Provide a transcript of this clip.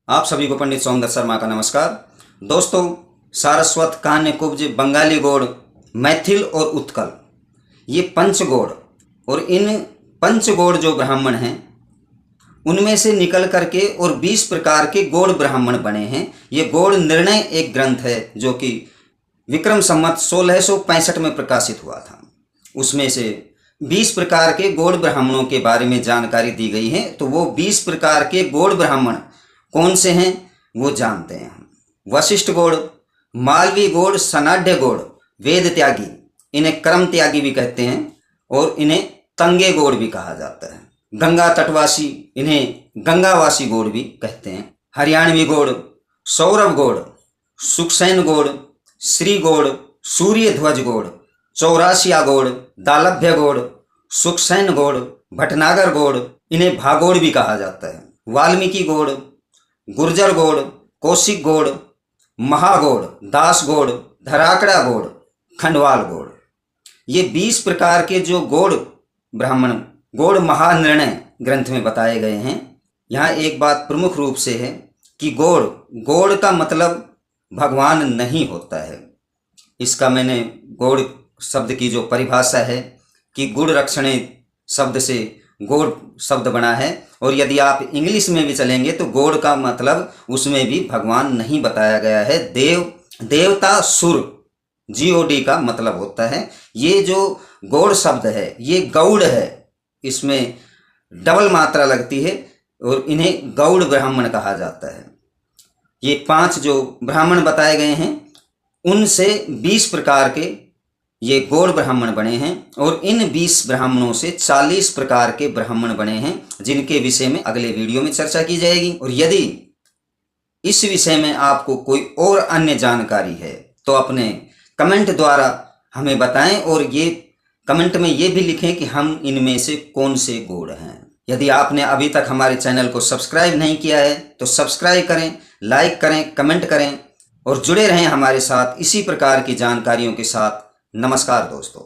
आप सभी को पंडित सोमदत्त शर्मा का नमस्कार। दोस्तों, सारस्वत, कान्य कुब्ज, बंगाली गौड़, मैथिल और उत्कल, ये पंचगौड़, और इन पंचगौड़ जो ब्राह्मण हैं उनमें से निकल करके और 20 प्रकार के गौड़ ब्राह्मण बने हैं। ये गौड़ निर्णय एक ग्रंथ है जो कि विक्रम संवत 1665 में प्रकाशित हुआ था। उसमें से 20 प्रकार के गौड़ ब्राह्मणों के बारे में जानकारी दी गई है। तो वो 20 प्रकार के गौड़ ब्राह्मण कौन से हैं वो जानते हैं हम। वशिष्ठ गौड़, मालवी गौड़, सनाढ़ गौड़, वेद त्यागी, इन्हें कर्म त्यागी भी कहते हैं और इन्हें तंगे गौड़ भी कहा जाता है। गंगा तटवासी, इन्हें गंगावासी गौड़ भी कहते हैं। हरियाणवी गौड़, सौरभ गौड़, सुखसैन गौड़, श्री गौड़, सूर्य ध्वज गौड़, चौरासिया गौड़, दालभ्य गौड़, सुखसैन गौड़, भटनागर गौड़, इन्हें भागौड़ भी कहा जाता है। वाल्मीकि गौड़, गुर्जर गौड़, कौशिक गौड़, महागौड़, दास गौड़, धराकड़ा गौड़, खंडवाल गौड़, ये 20 प्रकार के जो गौड़ ब्राह्मण गौड़ महानिर्णय ग्रंथ में बताए गए हैं। यहाँ एक बात प्रमुख रूप से है कि गौड़, गौड़ का मतलब भगवान नहीं होता है। इसका मैंने गौड़ शब्द की जो परिभाषा है कि गुड़ रक्षणे शब्द से गौड़ शब्द बना है, और यदि आप इंग्लिश में भी चलेंगे तो गौड़ का मतलब उसमें भी भगवान नहीं बताया गया है। देवता, सुर, GOD का मतलब होता है। ये जो गौड़ शब्द है ये गौड़ है, इसमें डबल मात्रा लगती है और इन्हें गौड़ ब्राह्मण कहा जाता है। ये 5 जो ब्राह्मण बताए गए हैं उनसे 20 प्रकार के ये गौड़ ब्राह्मण बने हैं, और इन 20 ब्राह्मणों से 40 प्रकार के ब्राह्मण बने हैं, जिनके विषय में अगले वीडियो में चर्चा की जाएगी। और यदि इस विषय में आपको कोई और अन्य जानकारी है तो अपने कमेंट द्वारा हमें बताएं, और ये कमेंट में ये भी लिखें कि हम इनमें से कौन से गौड़ हैं। यदि आपने अभी तक हमारे चैनल को सब्सक्राइब नहीं किया है तो सब्सक्राइब करें, लाइक करें, कमेंट करें और जुड़े रहें हमारे साथ इसी प्रकार की जानकारियों के साथ। नमस्कार दोस्तों।